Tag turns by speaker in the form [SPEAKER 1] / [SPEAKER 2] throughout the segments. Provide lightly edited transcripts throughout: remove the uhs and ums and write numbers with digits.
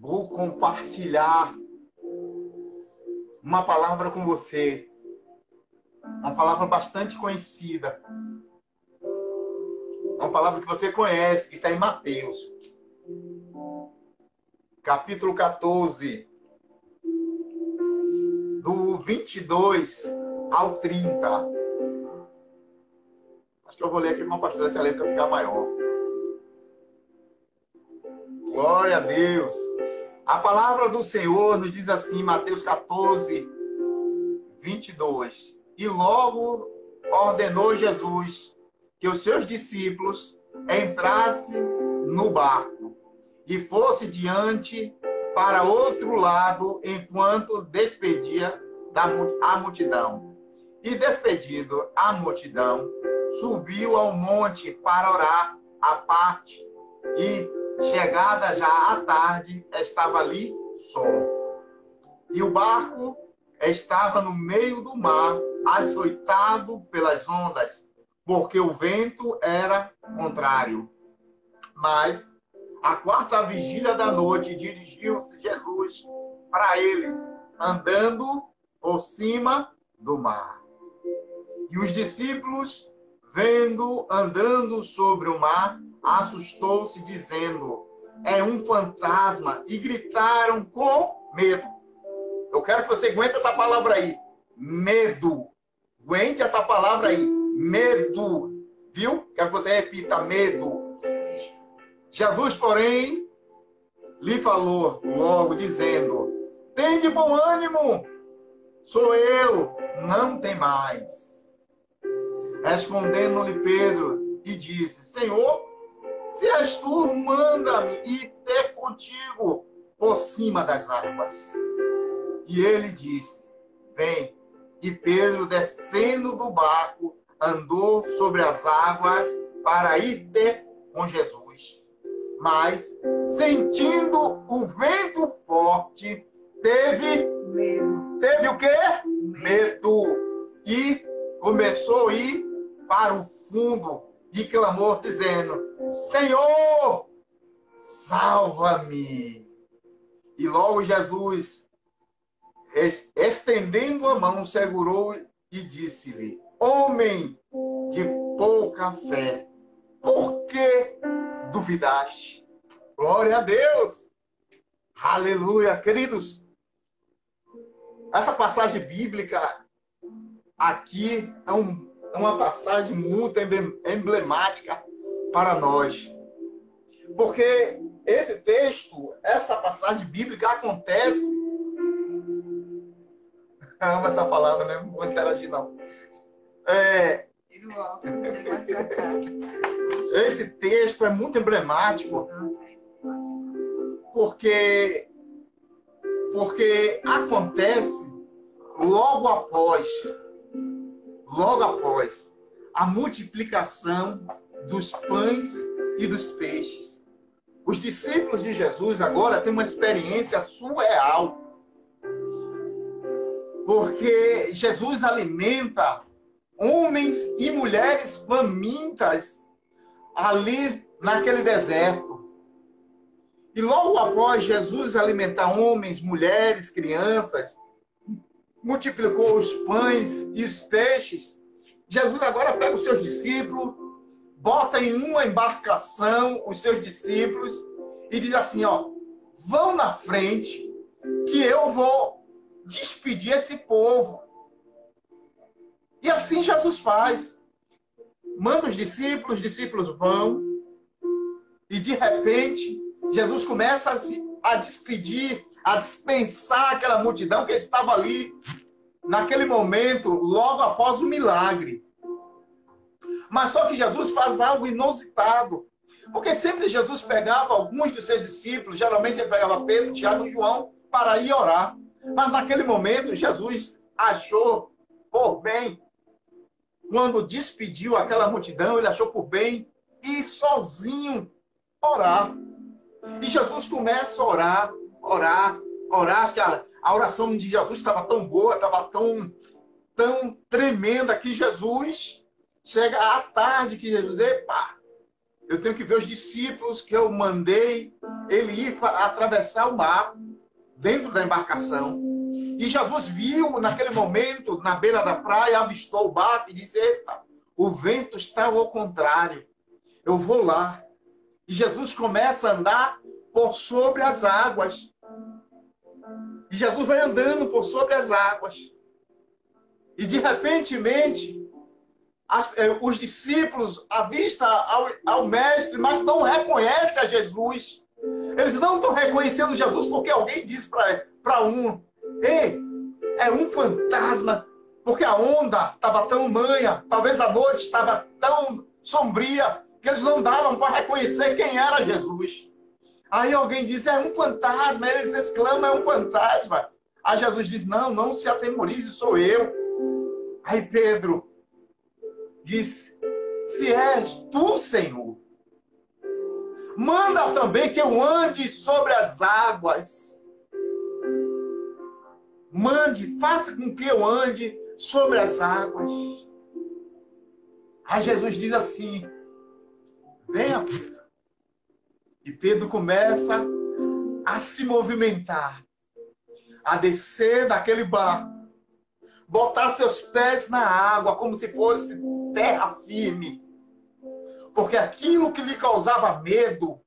[SPEAKER 1] vou compartilhar uma palavra com você. Uma palavra bastante conhecida. Uma palavra que você conhece, que está em Mateus. Capítulo 14. Do 22 ao 30. Acho que eu vou ler aqui com uma pastora, essa letra ficar maior. Glória a Deus. A palavra do Senhor nos diz assim, Mateus 14, 22. E logo ordenou Jesus que os seus discípulos entrassem no barco e fosse diante para outro lado enquanto despedia a multidão. E despedido a multidão, subiu ao monte para orar à parte e, chegada já à tarde, estava ali só. E o barco estava no meio do mar, açoitado pelas ondas, porque o vento era contrário. Mas, à quarta vigília da noite, dirigiu-se Jesus para eles, andando por cima do mar. E os discípulos, vendo andando sobre o mar, assustou-se, dizendo, é um fantasma, e gritaram com medo. Eu quero que você aguente essa palavra aí, medo. Aguente essa palavra aí, medo. Viu? Quero que você repita, medo. Jesus, porém, lhe falou logo, dizendo, tende bom ânimo, sou eu, não tem mais. Respondendo-lhe Pedro, e disse, Senhor, se és tu, manda-me ir ter contigo por cima das águas. E ele disse, vem. E Pedro, descendo do barco, andou sobre as águas para ir ter com Jesus. Mas, sentindo o vento forte, teve medo. Teve o quê? Medo. E começou a ir para o fundo e clamou, dizendo, Senhor, salva-me. E logo Jesus, estendendo a mão, segurou e disse-lhe, homem de pouca fé, por que duvidaste? Glória a Deus! Aleluia! Queridos, essa passagem bíblica aqui é uma passagem muito emblemática para nós. Porque esse texto, essa passagem bíblica acontece... Eu amo essa palavra, né? Não vou interagir, não. Esse texto é muito emblemático porque acontece logo após a multiplicação dos pães e dos peixes. Os discípulos de Jesus agora têm uma experiência surreal. Porque Jesus alimenta homens e mulheres famintas ali naquele deserto. E logo após Jesus alimentar homens, mulheres, crianças, multiplicou os pães e os peixes, Jesus agora pega os seus discípulos, bota em uma embarcação os seus discípulos e diz assim, ó, vão na frente que eu vou despedir esse povo. E assim Jesus faz. Manda os discípulos vão, e de repente, Jesus começa a despedir, a dispensar aquela multidão que estava ali, naquele momento, logo após o milagre. Mas só que Jesus faz algo inusitado, porque sempre Jesus pegava alguns dos seus discípulos, geralmente ele pegava Pedro, Tiago e João, para ir orar. Mas naquele momento, Jesus achou por bem, quando despediu aquela multidão, ele achou por bem ir sozinho orar. E Jesus começa a orar. Acho que a oração de Jesus estava tão boa, estava tão tremenda, que Jesus chega à tarde, que Jesus, epa, Eu tenho que ver os discípulos que eu mandei ele ir atravessar o mar dentro da embarcação. E Jesus viu naquele momento, na beira da praia, avistou o barco e disse: eita, o vento está ao contrário. Eu vou lá. E Jesus começa a andar por sobre as águas. E Jesus vai andando por sobre as águas. E de repentemente, os discípulos avistam ao mestre, mas não reconhecem a Jesus. Eles não estão reconhecendo Jesus porque alguém disse para um: ei, é um fantasma, porque a onda estava tão manha, talvez a noite estava tão sombria, que eles não davam para reconhecer quem era Jesus. Aí alguém diz: é um fantasma, eles exclamam: é um fantasma. Aí Jesus diz: não, não se atemorize, sou eu. Aí Pedro diz: se és tu, Senhor, manda também que eu ande sobre as águas. Mande, faça com que eu ande sobre as águas. Aí Jesus diz assim: venha, Pedro. E Pedro começa a se movimentar, a descer daquele barco, botar seus pés na água como se fosse terra firme. Porque aquilo que lhe causava medo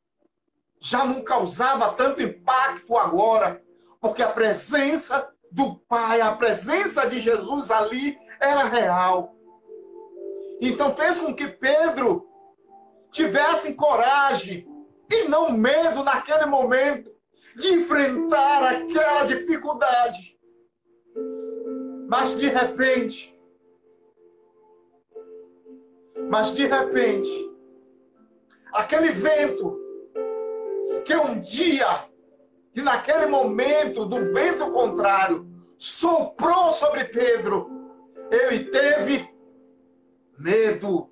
[SPEAKER 1] já não causava tanto impacto agora, porque a presença do Pai, a presença de Jesus ali era real. Então fez com que Pedro tivesse coragem e não medo naquele momento de enfrentar aquela dificuldade. Mas de repente, aquele vento que um dia, que naquele momento do vento contrário soprou sobre Pedro, ele teve medo.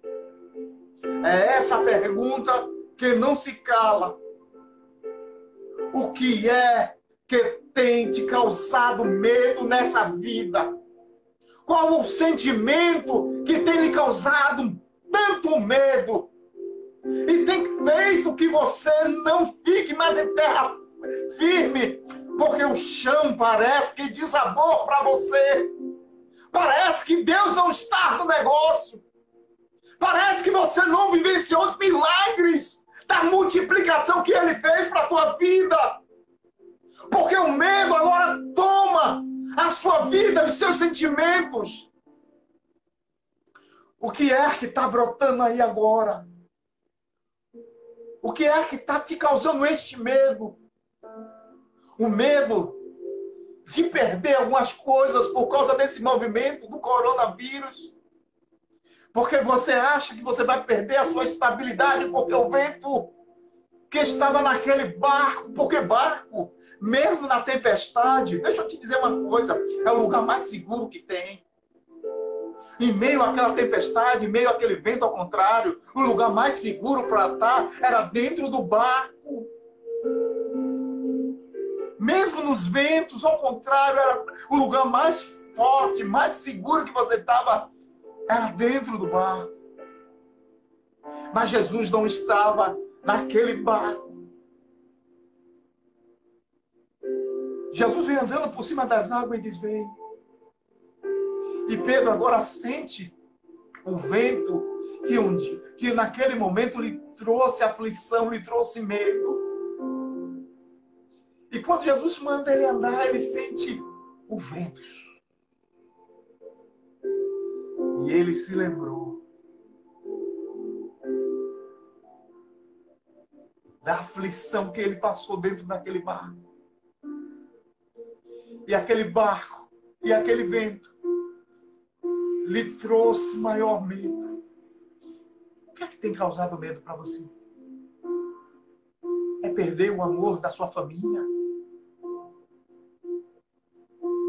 [SPEAKER 1] É essa pergunta que não se cala. O que é que tem te causado medo nessa vida? Qual o sentimento que tem lhe causado tanto medo? E tem feito que você não fique mais em terra firme, porque o chão parece que desabou para você. Parece que Deus não está no negócio. Parece que você não vivenciou os milagres da multiplicação que Ele fez para a tua vida. Porque o medo agora toma a sua vida, os seus sentimentos. O que é que está brotando aí agora? O que é que está te causando este medo? O medo de perder algumas coisas por causa desse movimento do coronavírus. Porque você acha que você vai perder a sua estabilidade porque o vento que estava naquele barco, porque barco, mesmo na tempestade, deixa eu te dizer uma coisa, é o lugar mais seguro que tem. Em meio àquela tempestade, em meio àquele vento ao contrário, o lugar mais seguro para estar era dentro do barco. Mesmo nos ventos, ao contrário, era o lugar mais forte, mais seguro que você estava, era dentro do barco. Mas Jesus não estava naquele barco. Jesus vem andando por cima das águas e diz: vem. E Pedro agora sente o vento que naquele momento lhe trouxe aflição, lhe trouxe medo. E quando Jesus manda ele andar, ele sente o vento. E ele se lembrou da aflição que ele passou dentro daquele barco. E aquele barco, e aquele vento, lhe trouxe maior medo. O que é que tem causado medo para você? É perder o amor da sua família?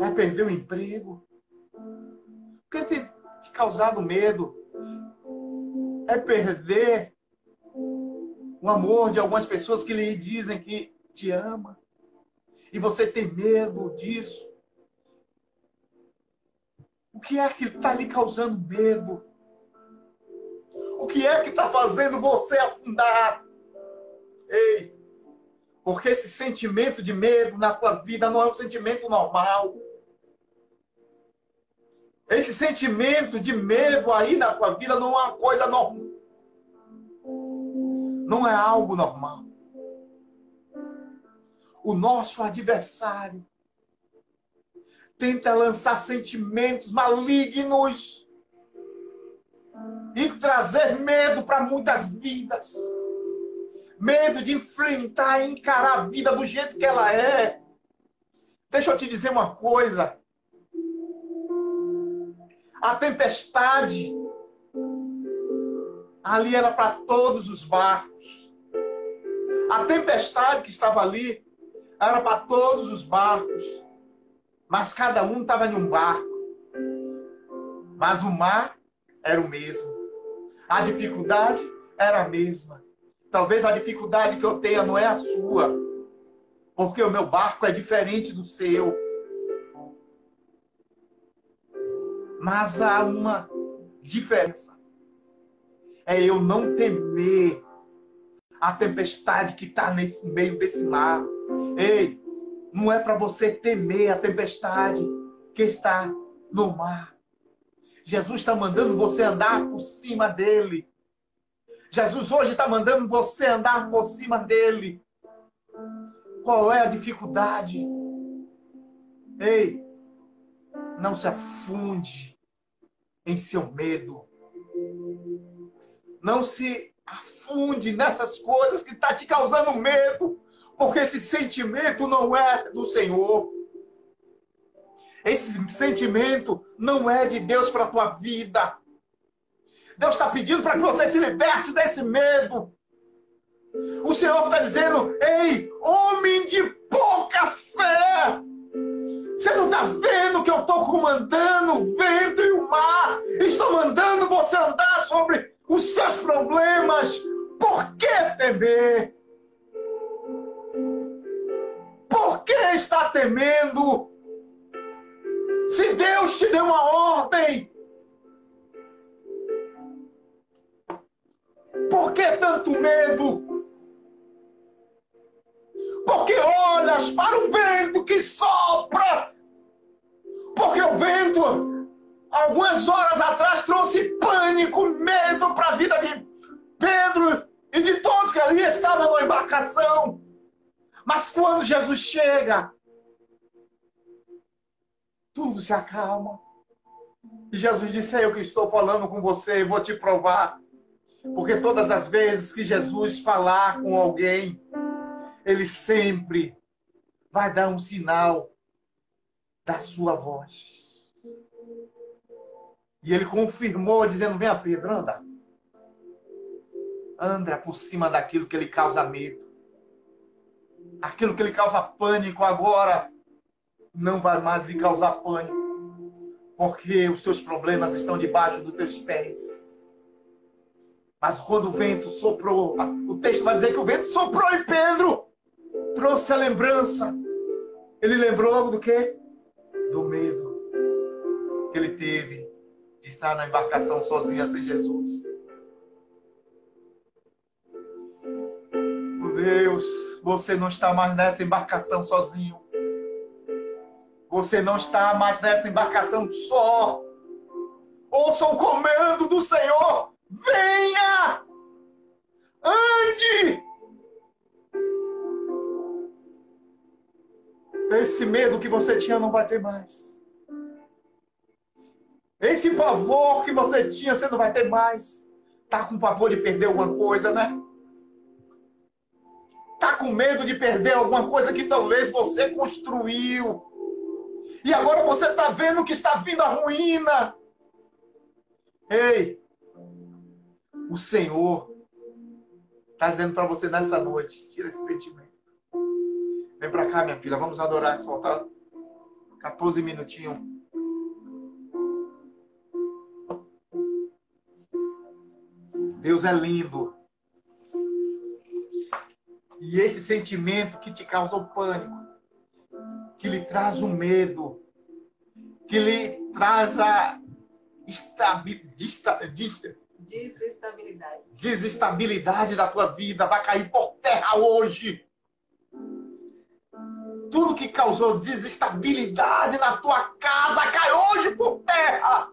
[SPEAKER 1] É perder o emprego? O que tem te causado medo? É perder o amor de algumas pessoas que lhe dizem que te ama? E você tem medo disso? O que é que está lhe causando medo? O que é que está fazendo você afundar? Ei, porque esse sentimento de medo na tua vida não é um sentimento normal. Esse sentimento de medo aí na tua vida não é uma coisa normal. Não é algo normal. O nosso adversário tenta lançar sentimentos malignos e trazer medo para muitas vidas. Medo de enfrentar e encarar a vida do jeito que ela é. Deixa eu te dizer uma coisa. A tempestade ali era para todos os barcos. A tempestade que estava ali era para todos os barcos. Mas cada um estava em um barco. Mas o mar era o mesmo. A dificuldade era a mesma. Talvez a dificuldade que eu tenha não é a sua. Porque o meu barco é diferente do seu. Mas há uma diferença. É eu não temer a tempestade que está nesse meio desse mar. Ei, não é para você temer a tempestade que está no mar. Jesus está mandando você andar por cima dele. Jesus hoje está mandando você andar por cima dele. Qual é a dificuldade? Ei, não se afunde em seu medo. Não se afunde nessas coisas que estão te causando medo. Porque esse sentimento não é do Senhor. Esse sentimento não é de Deus para a tua vida. Deus está pedindo para que você se liberte desse medo. O Senhor está dizendo: ei, homem de pouca fé, você não está vendo que eu estou comandando o vento e o mar? Estou mandando você andar sobre os seus problemas. Por que temer? Por que está temendo? Se Deus te deu uma ordem, por que tanto medo? Porque olhas para o vento que sopra. Porque o vento, algumas horas atrás, trouxe pânico, medo para a vida de Pedro e de todos que ali estavam na embarcação. Mas quando Jesus chega, tudo se acalma. E Jesus disse: é eu que estou falando com você, vou te provar. Porque todas as vezes que Jesus falar com alguém, ele sempre vai dar um sinal da sua voz. E ele confirmou, dizendo: venha Pedro, anda. Anda por cima daquilo que lhe causa medo. Aquilo que lhe causa pânico agora não vai mais lhe causar pânico. Porque os seus problemas estão debaixo dos teus pés. Mas quando o vento soprou, o texto vai dizer que o vento soprou em Pedro, trouxe a lembrança. Ele lembrou logo do quê? Do medo que ele teve de estar na embarcação sozinho sem Jesus. Meu Deus, você não está mais nessa embarcação sozinho. Você não está mais nessa embarcação só. Ouça o comando do Senhor. Venha! Ande! Esse medo que você tinha não vai ter mais. Esse pavor que você tinha, você não vai ter mais. Tá com pavor de perder alguma coisa, né? Tá com medo de perder alguma coisa que talvez você construiu. E agora você está vendo que está vindo a ruína. Ei, o Senhor está dizendo para você nessa noite: tira esse sentimento. Vem para cá, minha filha, vamos adorar. Faltar 14 minutinhos. Deus é lindo. E esse sentimento que te causa o pânico, que lhe traz o medo, que lhe traz a
[SPEAKER 2] Desestabilidade.
[SPEAKER 1] Desestabilidade da tua vida vai cair por terra hoje. Tudo que causou desestabilidade na tua casa cai hoje por terra.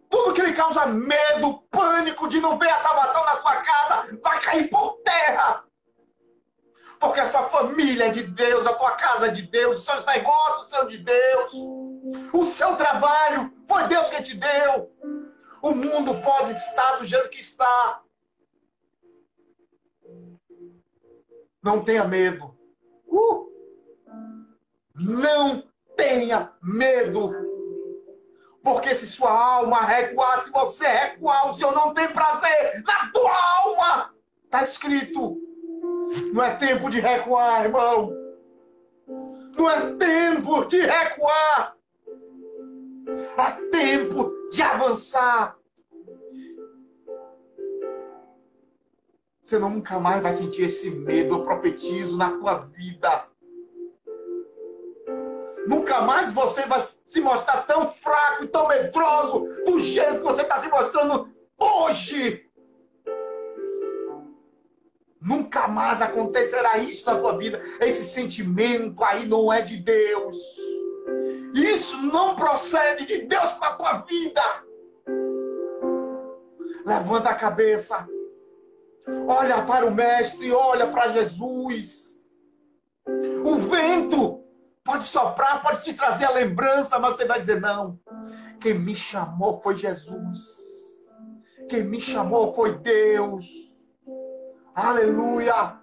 [SPEAKER 1] Tudo que lhe causa medo, pânico de não ver a salvação na tua casa vai cair por terra. Porque a sua família é de Deus, a tua casa é de Deus, os seus negócios são de Deus. O seu trabalho foi Deus que te deu. O mundo pode estar do jeito que está. Não tenha medo. Não tenha medo. Porque se sua alma recuar, se você recuar, o Senhor não tem prazer na tua alma. Está escrito. Não é tempo de recuar, irmão. Não é tempo de recuar. É tempo de avançar. Você nunca mais vai sentir esse medo, eu profetizo, na tua vida. Nunca mais você vai se mostrar tão fraco e tão medroso do jeito que você está se mostrando hoje. Nunca mais acontecerá isso na tua vida. Esse sentimento aí não é de Deus. Isso não procede de Deus para a tua vida. Levanta a cabeça. Olha para o Mestre, olha para Jesus. O vento pode soprar, pode te trazer a lembrança, mas você vai dizer, não. Quem me chamou foi Jesus. Quem me chamou foi Deus. Aleluia.